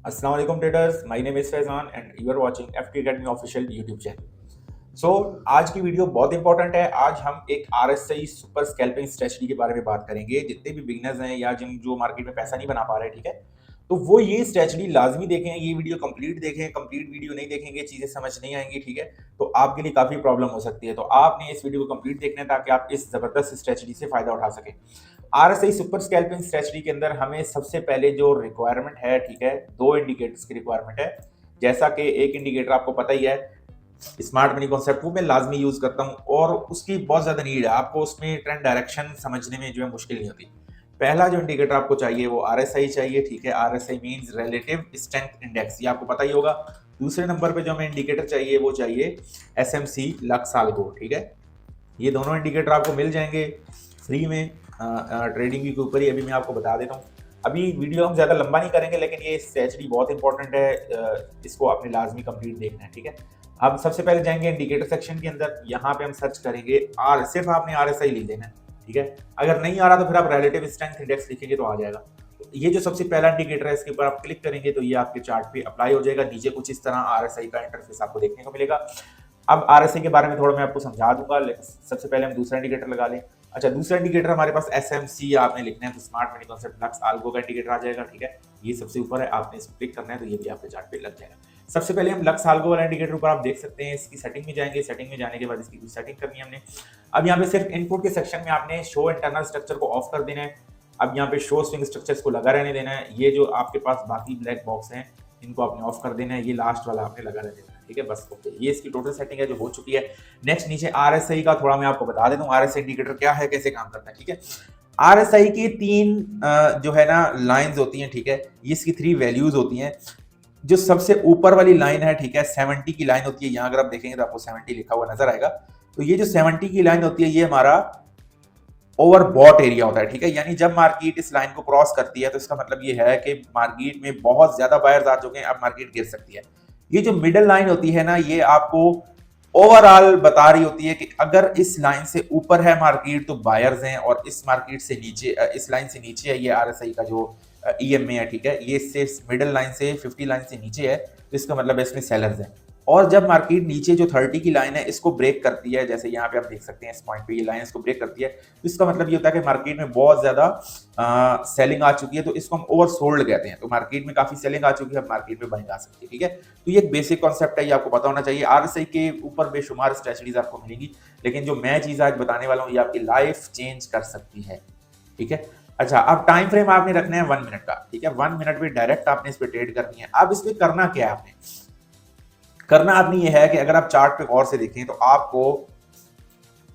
अस्सलाम वालेकुम traders, my name is Faizan and you are watching FT academy official YouTube channel. So आज की video बहुत इंपॉर्टेंट है। आज हम एक आरएसआई सुपर स्कैल्पिंग स्ट्रेटजी के बारे में बात करेंगे। जितने भी बिगिनर्स हैं या जिन जो मार्केट में पैसा नहीं बना पा रहे, ठीक है, तो वो ये स्ट्रेटजी लाजमी देखें, ये वीडियो कंप्लीट देखें। कंप्लीट वीडियो नहीं देखेंगे, चीजें समझ नहीं आएंगी, ठीक है, तो आपके लिए काफी प्रॉब्लम हो सकती है। तो आपने इस वीडियो को कंप्लीट देखना है ताकि आप इस जबरदस्त स्ट्रेटजी से फायदा उठा सकें। आरएसआई सुपर स्कैल्पिंग स्ट्रेटजी के अंदर हमें सबसे पहले जो रिक्वायरमेंट है, ठीक है, दो इंडिकेटर्स की रिक्वायरमेंट है। जैसा कि एक इंडिकेटर आपको पता ही है, स्मार्ट मनी कॉन्सेप्ट, वो मैं लाजमी यूज करता हूं और उसकी बहुत ज्यादा नीड है। आपको उसमें ट्रेंड डायरेक्शन समझने में जो है मुश्किल नहीं होती। पहला जो इंडिकेटर आपको चाहिए वो आरएसआई चाहिए, ठीक है। RSI means relative strength index, ये आपको पता ही होगा। दूसरे नंबर पे जो हमें इंडिकेटर चाहिए वो चाहिए एसएमसी लक्स आल्गो, ठीक है। ये दोनों इंडिकेटर आपको मिल जाएंगे फ्री में ट्रेडिंग के ऊपर ही। अभी मैं आपको बता देता हूँ। अभी वीडियो हम ज़्यादा लंबा नहीं करेंगे, लेकिन ये स्ट्रेटजी बहुत इंपॉर्टेंट है, इसको आपने लाजमी कंप्लीट देखना है, ठीक है। अब सबसे पहले जाएंगे इंडिकेटर सेक्शन के अंदर। यहाँ पे हम सर्च करेंगे सिर्फ आपने आरएसआई लिख देना है, ठीक है। अगर नहीं आ रहा तो फिर आप रिलेटिव स्ट्रेंथ इंडेक्स लिखेंगे तो आ जाएगा। तो ये जो सबसे पहला इंडिकेटर है, इसके ऊपर आप क्लिक करेंगे तो ये आपके चार्ट पे अप्लाई हो जाएगा। नीचे कुछ इस तरह आरएसआई का इंटरफेस आपको देखने को मिलेगा। अब आरएसआई के बारे में थोड़ा मैं आपको समझा दूंगा, लेकिन सबसे पहले हम दूसरा इंडिकेटर लगा लें। अच्छा, दूसरा इंडिकेटर हमारे पास एसएमसी आपने लिखना है, तो स्मार्ट मनी कॉन्सेप्ट लक्स आल्गो का इंडिकेटर आ जाएगा, ठीक है। ये सबसे ऊपर है, आपने इस पर क्लिक करना है तो ये भी आपके चार्ट पे लग जाएगा। सबसे पहले हम लक्स आल्गो वाला इंडिकेटर ऊपर आप देख सकते हैं, इसकी सेटिंग में जाएंगे। सेटिंग में जाने के बाद इसकी कुछ सेटिंग करनी है हमने। अब यहाँ पे सिर्फ इनपुट के सेक्शन में आपने शो इंटरनल स्ट्रक्चर को ऑफ कर देना है। अब यहाँ पे शो स्विंग स्ट्रक्चर्स को लगा रहने देना है। ये जो आपके पास बाकी ब्लैक बॉक्स हैं इनको आपने ऑफ कर देना है। ये लास्ट वाला आपने लगा रहने देना है, ठीक है, बस ओके। ये इसकी टोटल सेटिंग है जो हो चुकी है। नेक्स्ट नीचे आरएसआई का थोड़ा मैं आपको बता देता हूँ, आरएसआई इंडिकेटर क्या है, कैसे काम करता है, ठीक है। आरएसआई की तीन जो है ना लाइंस होती हैं, ठीक है। ये इसकी 3 वैल्यूज होती हैं। जो सबसे ऊपर वाली लाइन है, ठीक है, 70 की लाइन होती है। यहाँ अगर आप देखेंगे तो आपको 70 लिखा हुआ नजर आएगा। तो ये जो 70 की लाइन होती है ये हमारा ओवरबॉट एरिया होता है, ठीक है। यानी जब मार्केट इस लाइन को क्रॉस करती है तो इसका मतलब ये है कि मार्केट में बहुत ज्यादा बायर्स आ चुके हैं, अब मार्केट गिर सकती है। ये जो मिडिल लाइन होती है ना, ये आपको ओवरऑल बता रही होती है कि अगर इस लाइन से ऊपर है मार्केट तो बायर्स हैं, और इस मार्केट से नीचे इस लाइन से नीचे है ये आरएसआई का जो ईएमए है, ठीक है, ये इससे मिडिल लाइन से 50 लाइन से नीचे है तो इसका मतलब है इसमें सेलर्स हैं। और जब मार्केट नीचे जो 30 की लाइन है इसको ब्रेक करती है, जैसे यहाँ पे आप देख सकते हैं इस पॉइंट पे ये लाइन इसको ब्रेक करती है, तो इसका मतलब ये होता है कि मार्केट में बहुत ज्यादा सेलिंग आ चुकी है, तो इसको हम ओवर सोल्ड कहते हैं। तो मार्केट में काफी सेलिंग आ चुकी है, अब मार्केट में बाइंग आ सकती है, ठीक है। तो ये एक बेसिक कॉन्सेप्ट है, ये आपको पता होना चाहिए। आरएसआई के ऊपर बेशुमार स्ट्रेटजीज आपको मिलेंगी, लेकिन जो मैं चीज आज बताने वाला हूँ ये आपकी लाइफ चेंज कर सकती है, ठीक है। अच्छा, अब टाइम फ्रेम आपने रखना है 1 मिनट का, ठीक है। 1 मिनट में डायरेक्ट आपने इस पे ट्रेड करनी है। अब इसमें करना क्या है, आपने करना आपने ये है कि अगर आप चार्ट पे गौर से देखें तो आपको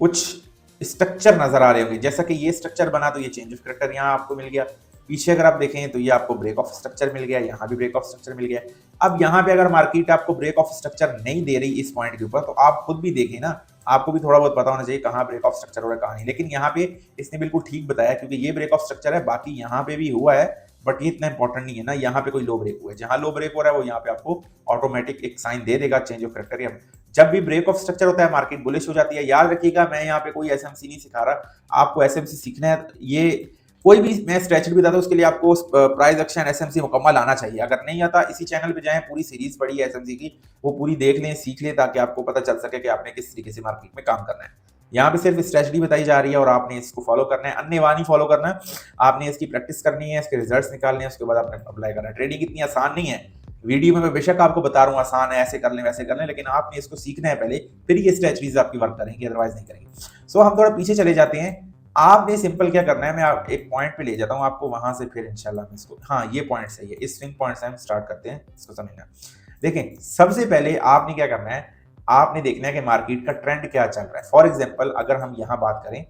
कुछ स्ट्रक्चर नजर आ रहे होंगे। जैसा कि ये स्ट्रक्चर बना तो ये चेंज ऑफ कैरेक्टर यहाँ आपको मिल गया। पीछे अगर आप देखें तो ये आपको ब्रेक ऑफ स्ट्रक्चर मिल गया, यहाँ भी ब्रेक ऑफ स्ट्रक्चर मिल गया। अब यहाँ पे अगर मार्केट आपको ब्रेक ऑफ स्ट्रक्चर नहीं दे रही इस पॉइंट के ऊपर, तो आप खुद भी देखें ना, आपको भी थोड़ा बहुत पता होना चाहिए कहाँ ब्रेक ऑफ स्ट्रक्चर हो रहा है कहाँ नहीं। लेकिन यहाँ पे इसने बिल्कुल ठीक बताया, क्योंकि ये ब्रेक ऑफ स्ट्रक्चर है, बाकी यहाँ पे भी हुआ है, बट ये इतना इंपॉर्टेंट नहीं है ना। यहाँ पे कोई लो ब्रेक हुआ है, जहां लो ब्रेक हो रहा है वो यहाँ पे आपको ऑटोमेटिक एक साइन दे देगा चेंज ऑफ कैरेक्टर। जब भी ब्रेक ऑफ स्ट्रक्चर होता है मार्केट बुलिश हो जाती है। याद रखिएगा, मैं यहाँ पे कोई एसएमसी नहीं सिखा रहा, आपको एसएमसी सीखना है। ये कोई भी मैं स्ट्रेटजी बताता हूँ उसके लिए आपको प्राइस एक्शन एसएमसी मुकम्मल आना चाहिए। अगर नहीं आता, इसी चैनल पे जाएं, पूरी सीरीज पढ़ी है एसएमसी की, वो पूरी देख लें, सीख लें, ताकि आपको पता चल सके कि आपने किस तरीके से मार्केट में काम करना है। यहाँ पे सिर्फ स्ट्रेटजी बताई जा रही है और आपने इसको फॉलो करना है, अन्यथा नहीं फॉलो करना है। आपने इसकी प्रैक्टिस करनी है, इसके रिजल्ट्स निकालने हैं, उसके बाद आपने अप्लाई करना है। ट्रेडिंग इतनी आसान नहीं है। वीडियो में मैं बेशक आपको बता रहा हूँ आसान है, ऐसे कर लें वैसे कर लें, लेकिन आपने इसको सीखना है पहले, फिर ये स्ट्रेटजीज आपकी वर्क करेंगे, अदरवाइज नहीं करेंगे। सो हम थोड़ा पीछे चले जाते हैं। आपने सिंपल क्या करना है, मैं आप एक पॉइंट पे ले जाता हूँ आपको, वहां से फिर इंशाल्लाह मैं इसको, हाँ ये पॉइंट सही है, इस स्विंग पॉइंट से हम स्टार्ट करते हैं इसको समझना। देखें, सबसे पहले आपने क्या करना है, आपने देखना है कि मार्केट का ट्रेंड क्या चल रहा है। फॉर एग्जाम्पल अगर हम यहां बात करें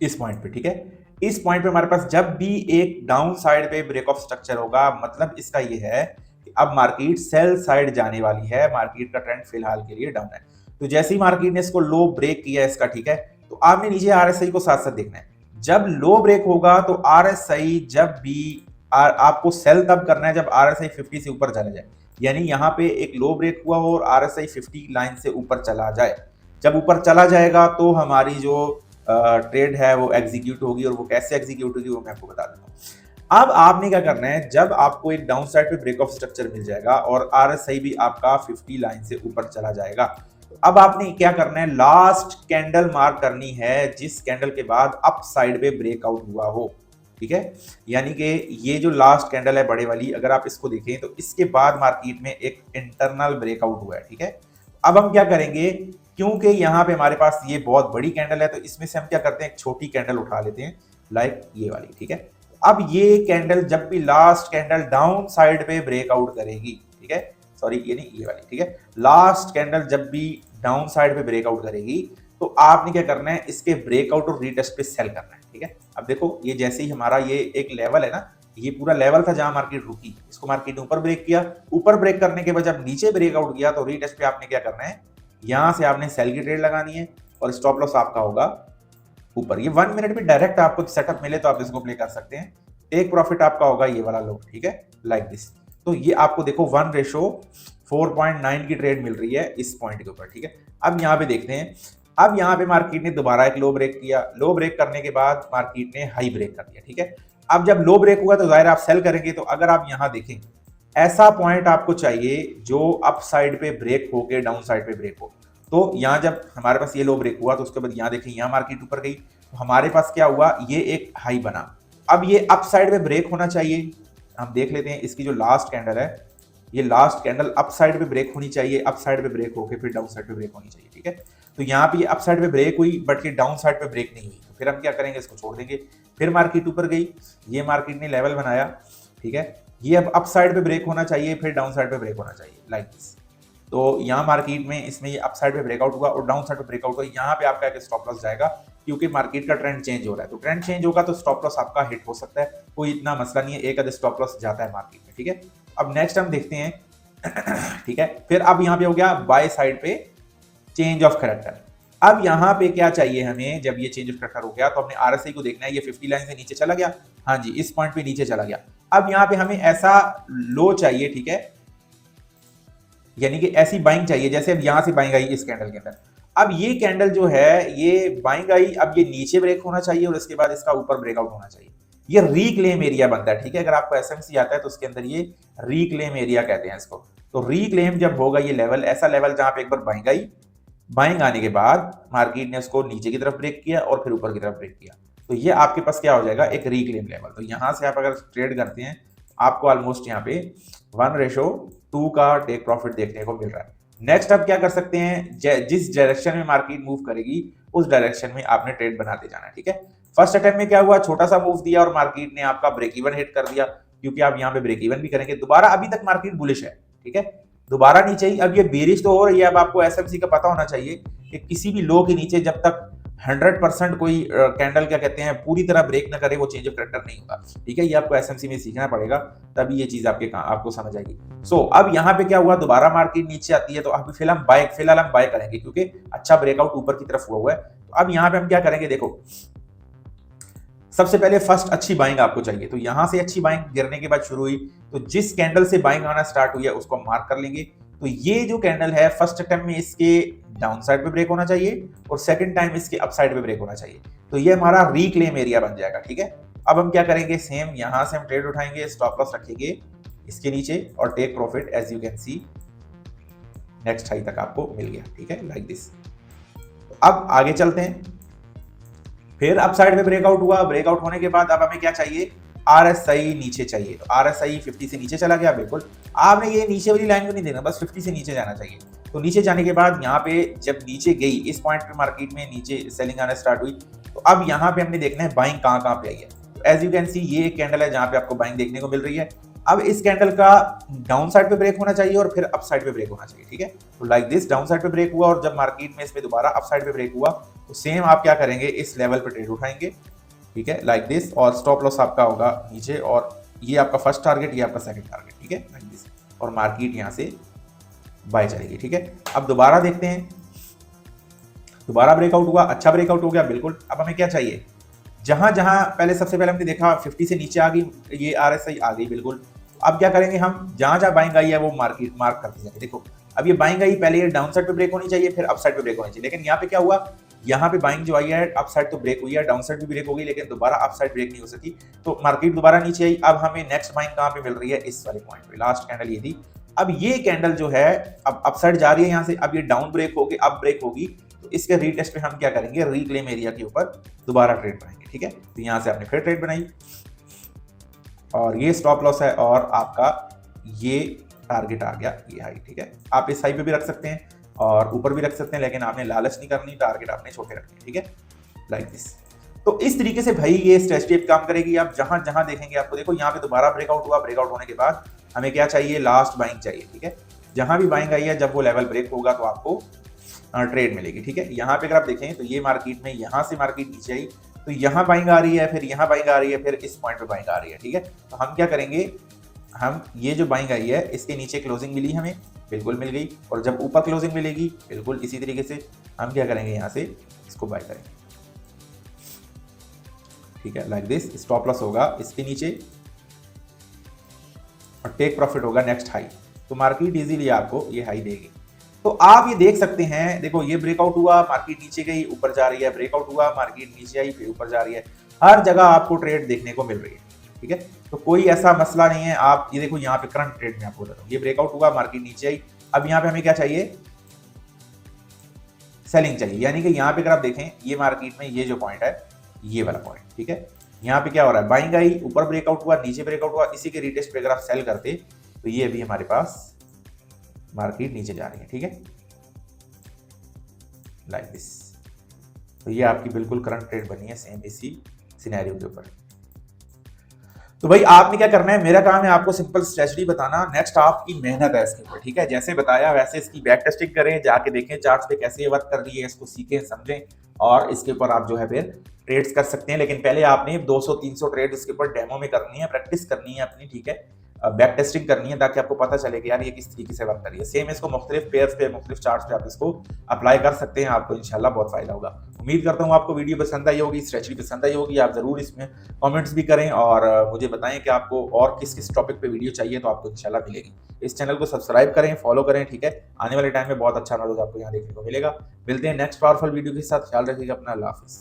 इस पॉइंट पे, ठीक है, इस पॉइंट पे हमारे पास जब भी एक डाउन साइड पे ब्रेक ऑफ स्ट्रक्चर होगा, मतलब इसका ये है कि अब मार्केट सेल साइड जाने वाली है, मार्केट का ट्रेंड फिलहाल के लिए डाउन है। तो जैसे ही मार्केट ने इसको लो ब्रेक किया इसका, ठीक है, तो आपने नीचे आरएसआई को साथ साथ देखना है। जब लो ब्रेक होगा तो आरएसआई जब भी आपको सेल तब करना है जब आरएसआई 50 से ऊपर चला जाए। यानी यहाँ पे एक लो ब्रेक हुआ हो और आरएसआई 50 लाइन से ऊपर चला जाए। जब ऊपर चला जाएगा तो हमारी जो ट्रेड है वो एग्जीक्यूट होगी, और वो कैसे एग्जीक्यूट होगी वो मैं आपको बता दूंगा। अब आपने क्या करना है, जब आपको एक डाउन साइड पे ब्रेक ऑफ स्ट्रक्चर मिल जाएगा और आरएसआई भी आपका 50 लाइन से ऊपर चला जाएगा, अब आपने क्या करना है, लास्ट कैंडल मार्क करनी है जिस कैंडल के बाद अप साइड पे ब्रेकआउट हुआ हो। ठीक है, यानी कि ये जो लास्ट कैंडल है बड़े वाली, अगर आप इसको देखें तो इसके बाद मार्केट में एक इंटरनल ब्रेकआउट हुआ है। ठीक है, अब हम क्या करेंगे, क्योंकि यहाँ पे हमारे पास ये बहुत बड़ी कैंडल है तो इसमें से हम क्या करते हैं, एक छोटी कैंडल उठा लेते हैं, लाइक ये वाली। ठीक है, अब ये कैंडल जब भी लास्ट कैंडल डाउन साइड पे ब्रेकआउट करेगी, ठीक है, सॉरी ये नहीं, ये वाली। ठीक है, लास्ट कैंडल जब भी डाउन साइड पे ब्रेकआउट करेगी तो आपने क्या करना है, इसके ब्रेकआउट और रीटेस्ट पे सेल करना है। ठीक है, अब देखो ये जैसे ही हमारा ये एक लेवल है ना, ये पूरा लेवल था जहां मार्केट रुकी, इसको मार्केट ने ऊपर ब्रेक किया, ऊपर ब्रेक करने के बाद जब नीचे ब्रेकआउट किया तो रीटेस्ट पे आपने क्या करना है, यहां से आपने सेल की ट्रेड लगानी है और स्टॉप लॉस आपका होगा ऊपर। ये 1 मिनट में डायरेक्ट आपको सेटअप मिले तो आप इसको प्ले कर सकते हैं। टेक प्रॉफिट आपका होगा ये वाला लो। ठीक है, लाइक दिस। तो ये आपको देखो 1:4.9 की ट्रेड मिल रही है इस पॉइंट के ऊपर। ठीक है, अब यहाँ पे देखते हैं, अब यहाँ पे मार्केट ने दोबारा एक लो ब्रेक किया, लो ब्रेक करने के बाद मार्केट ने हाई ब्रेक कर दिया। ठीक है, अब जब लो ब्रेक हुआ तो जाहिर आप सेल करेंगे। तो अगर आप यहाँ देखें, ऐसा पॉइंट आपको चाहिए जो अप साइड पे ब्रेक होके डाउन साइड पे ब्रेक हो। तो यहाँ जब हमारे पास ये लो ब्रेक हुआ तो उसके बाद यहाँ देखें, यहाँ मार्केट ऊपर गई तो हमारे पास क्या हुआ, ये एक हाई बना। अब ये अप साइड पे ब्रेक होना चाहिए, हम देख लेते हैं इसकी जो लास्ट कैंडल है, ये लास्ट कैंडल अप साइड पे ब्रेक होनी चाहिए, अप साइड पे ब्रेक होके फिर डाउन साइड पे ब्रेक होनी चाहिए। ठीक है, तो यहाँ पे ये अप साइड पे ब्रेक हुई बट ये डाउन साइड पे ब्रेक नहीं हुई, तो फिर हम क्या करेंगे, इसको छोड़ देंगे। फिर मार्केट ऊपर गई, ये मार्केट ने लेवल बनाया। ठीक है, ये अब अप साइड पे ब्रेक होना चाहिए, फिर डाउन साइड पे ब्रेक होना चाहिए, लाइक दिस। तो यहाँ मार्केट में इसमें ये अप साइड पे ब्रेकआउट हुआ और डाउन साइड पे ब्रेकआउट हुआ, यहाँ पे आपका एक स्टॉप लॉस जाएगा क्योंकि मार्केट का ट्रेंड चेंज हो रहा है। तो ट्रेंड चेंज होगा तो स्टॉप लॉस आपका हिट हो सकता है, कोई इतना मसला नहीं है, एक आधे स्टॉप लॉस जाता है मार्केट में। ठीक है, अब नेक्स्ट हम देखते हैं। ठीक है, फिर अब यहाँ पे हो गया बाय साइड पे चेंज ऑफ कैरेक्टर। अब यहाँ पे क्या चाहिए हमें, जब ये चेंज ऑफ कैरेक्टर हो गया तो हमने आरएसआई को देखना है, ये 50 लाइन से नीचे चला गया, हाँ जी इस पॉइंट पे नीचे चला गया। अब यहाँ पे हमें ऐसा लो चाहिए, ठीक है, यानी कि ऐसी बाइंग चाहिए जैसे अब यहां से बाइंग आई इस कैंडल के अंदर। अब ये कैंडल जो है ये बाइंग आई, अब ये नीचे ब्रेक होना चाहिए और इसके बाद इसका ऊपर ब्रेकआउट होना चाहिए। ये रीक्लेम एरिया बनता है। ठीक है, अगर आपको एसएमसी आता है तो उसके अंदर ये रीक्लेम एरिया कहते हैं इसको। तो रीक्लेम जब होगा ये लेवल, ऐसा लेवल जहां पे एक बार बाइंग आई, बाइंग आने के बाद मार्केट ने उसको नीचे की तरफ ब्रेक किया और फिर ऊपर की तरफ ब्रेक किया, तो ये आपके पास क्या हो जाएगा, एक रीक्लेम लेवल। तो यहां से आप अगर ट्रेड करते हैं आपको ऑलमोस्ट यहाँ पे 1:2 का टेक प्रॉफिट देखने को मिल रहा है। नेक्स्ट आप क्या कर सकते हैं, जिस डायरेक्शन में मार्केट मूव करेगी उस डायरेक्शन में आपने ट्रेड बनाते जाना है। ठीक है, फर्स्ट अटेम्प्ट में क्या हुआ, छोटा सा मूव दिया और मार्केट ने आपका ब्रेक इवन हिट कर दिया, क्योंकि आप यहाँ पे ब्रेक इवन भी करेंगे दोबारा। अभी तक मार्केट बुलिश है, ठीक है, दोबारा नीचे ही। अब ये बेरिश तो हो रही है, अब आपको एसएमसी का पता होना चाहिए कि किसी भी लो के नीचे जब तक 100% कोई कैंडल क्या कहते हैं पूरी तरह ब्रेक ना करे वो चेंज ऑफ कैरेक्टर नहीं होगा। ठीक है, ये आपको एसएमसी में सीखना पड़ेगा, तभी ये चीज आपको समझ आएगी। सो अब यहाँ पे क्या हुआ, दोबारा मार्केट नीचे आती है तो अभी फिलहाल हम बाय करेंगे क्योंकि अच्छा ब्रेकआउट ऊपर की तरफ हुआ है। तो अब यहाँ पे हम क्या करेंगे, देखो सबसे पहले फर्स्ट अच्छी बाइंग आपको चाहिए। तो यहां से अच्छी बाइंग गिरने के बाद शुरू हुई, तो जिस कैंडल से बाइंग आना स्टार्ट हुई है उसको हम मार्क कर लेंगे। तो ये जो कैंडल है फर्स्ट अटेम्प्ट में इसके डाउन साइड पे ब्रेक होना चाहिए और सेकंड टाइम इसके अप साइड पे ब्रेक होना चाहिए, तो ये हमारा रीक्लेम एरिया बन जाएगा। ठीक है, अब हम क्या करेंगे, सेम यहां से हम ट्रेड उठाएंगे, स्टॉप लॉस रखेंगे इसके नीचे और take profit as you can see next high तक आपको मिल गया। ठीक है, लाइक दिस। अब आगे चलते हैं, फिर अप साइड पे ब्रेकआउट हुआ, ब्रेकआउट होने के बाद अब हमें क्या चाहिए, आरएसआई नीचे चाहिए। तो आरएसआई 50 से नीचे चला गया, बिल्कुल आपने ये नीचे वाली लाइन को नहीं देना, बस 50 से नीचे जाना चाहिए। तो नीचे जाने के बाद यहाँ पे जब नीचे गई, इस पॉइंट पे मार्केट में नीचे सेलिंग आना स्टार्ट हुई, तो अब यहाँ पे हमने देखना है बाइंग कहाँ पे आई है। तो एज यू कैन सी ये एक कैंडल है जहाँ पे आपको बाइंग देखने को मिल रही है। अब इस कैंडल का डाउन साइड पे ब्रेक होना चाहिए और फिर अप साइड पे ब्रेक होना चाहिए। ठीक है, तो लाइक दिस डाउन साइड पे ब्रेक हुआ और जब मार्केट में इस पे दोबारा अप साइड पे ब्रेक हुआ तो सेम आप क्या करेंगे, इस लेवल पे ट्रेड उठाएंगे। ठीक है, लाइक दिस, और स्टॉप लॉस आपका होगा नीचे और ये आपका फर्स्ट टारगेट, ये आपका सेकंड टारगेट। ठीक है, लाइक दिस, और मार्केट यहाँ से बाय चलेगी। ठीक है, अब दोबारा देखते हैं, दोबारा ब्रेकआउट हुआ, अच्छा ब्रेकआउट हो गया, बिल्कुल। अब हमें क्या चाहिए, जहां जहां पहले सबसे पहले हमने देखा 50 से नीचे आ गई, ये आरएसआई आ गई, बिल्कुल। अब क्या करेंगे, हम जहां जहां बाइंग आई है वो मार्केट मार्क करते जाएंगे। देखो अब ये बाइंग आई, पहले ये डाउन साइड पे ब्रेक होनी चाहिए, फिर अप साइड पे ब्रेक होनी चाहिए, लेकिन यहाँ पे क्या हुआ, यहाँ पे बाइंग जो आई है अप साइड तो ब्रेक हुई है, डाउन साइड भी ब्रेक हो गई, लेकिन दोबारा अप साइड ब्रेक नहीं हो सकी, तो मार्केट दोबारा नीचे आई। अब हमें नेक्स्ट बाइंग कहाँ पे मिल रही है, इस वाले पॉइंट पे, लास्ट कैंडल ये थी। अब ये कैंडल जो है अब अप साइड जा रही है यहाँ से, अब ये डाउन ब्रेक होगी, अप ब्रेक होगी, तो इसके रीटेस्ट पे हम क्या करेंगे, रिक्लेम एरिया के ऊपर दोबारा ट्रेड बनाएंगे, ठीक है। तो यहाँ से आपने फिर ट्रेड बनाई और ये स्टॉप लॉस है और आपका ये टारगेट आ गया, ये हाई, ठीक है। आप इस हाई पे भी रख सकते हैं और ऊपर भी रख सकते हैं, लेकिन आपने लालच नहीं करनी, टारगेट आपने छोटे रखने, ठीक है, लाइक दिस। तो इस तरीके से भाई ये स्ट्रेटजी काम करेगी। आप जहां जहां देखेंगे आपको, देखो यहाँ पे दोबारा ब्रेकआउट हुआ, ब्रेकआउट होने के बाद हमें क्या चाहिए, लास्ट बाइंग चाहिए, ठीक है। जहां भी बाइंग आई है जब वो लेवल ब्रेक होगा तो आपको ट्रेड मिलेगी, ठीक है। यहाँ पे अगर आप देखें तो ये मार्केट में यहाँ से मार्केट नीचे आई, तो यहाँ बाइंग आ रही है, फिर यहाँ बाइंग आ रही है, फिर इस पॉइंट पे बाइंग आ रही है, ठीक है। तो हम क्या करेंगे, हम ये जो बाइंग आई है इसके नीचे क्लोजिंग मिली हमें, बिल्कुल मिल गई, और जब ऊपर क्लोजिंग मिलेगी बिल्कुल इसी तरीके से हम क्या करेंगे, यहाँ से इसको बाय करेंगे, ठीक है, लाइक दिस। स्टॉप लॉस होगा इसके नीचे और टेक प्रॉफिट होगा नेक्स्ट हाई, तो मार्केट इजीली आपको ये हाई देगी। तो आप ये देख सकते हैं, देखो ये ब्रेकआउट हुआ, मार्केट नीचे गई, ऊपर जा रही है, ब्रेकआउट हुआ, मार्केट नीचे आई, फिर ऊपर जा रही है, हर जगह आपको ट्रेड देखने को मिल रही है, ठीक है। तो कोई ऐसा मसला नहीं है। आप ये देखो यहाँ पे करंट ट्रेड में आपको बताता हूँ, ये ब्रेकआउट हुआ, मार्केट नीचे आई, अब यहाँ पे हमें क्या चाहिए, सेलिंग चाहिए, यानी कि यहाँ पे अगर आप देखें ये मार्केट में ये जो पॉइंट है, ये वाला पॉइंट, ठीक है। यहाँ पे क्या हो रहा है, बाइंग आई, ऊपर ब्रेकआउट हुआ, नीचे ब्रेकआउट हुआ, इसी के रिटेस्ट पे अगर आप सेल करते तो ये अभी हमारे पास मार्केट नीचे जा रही है, ठीक है, लाइक दिस। तो ये आपकी बिल्कुल करंट ट्रेड बनी है सेम इसी सिनेरियो के ऊपर। तो भाई आपने क्या करना है, मेरा काम है आपको सिंपल स्ट्रेटजी बताना, नेक्स्ट आपकी मेहनत है इसके ऊपर, ठीक है। जैसे बताया वैसे इसकी बैक टेस्टिंग करें, जाके देखें चार्ट्स पे कैसे ये वर्क कर रही है, इसको सीखें समझें और इसके ऊपर आप जो है फिर ट्रेड्स कर सकते हैं। लेकिन पहले आपने 200-300 ट्रेड इसके ऊपर डेमो में करनी है, प्रैक्टिस करनी है अपनी, ठीक है, बैक टेस्टिंग करनी है, ताकि आपको पता चले कि यार ये किस तरीके से वर्क कर रही है। सेम इसको मुख्तलिफ पेयर्स पे, मुख्तलिफ चार्ट्स पे आप इसको अप्लाई कर सकते हैं, आपको इंशाल्लाह बहुत फायदा होगा। उम्मीद करता हूँ आपको वीडियो पसंद आई होगी, स्ट्रेटजी पसंद आई होगी। आप जरूर इसमें कमेंट्स भी करें और मुझे बताएं कि आपको और किस किस टॉपिक पे वीडियो चाहिए, तो आपको इंशाल्लाह मिलेगी। इस चैनल को सब्सक्राइब करें, फॉलो करें, ठीक है। आने वाले टाइम में बहुत अच्छा नॉलेज आपको यहाँ देखने को मिलेगा। मिलते हैं नेक्स्ट पावरफुल वीडियो के साथ, ख्याल रखिएगा अपना, अल्लाह हाफिज़।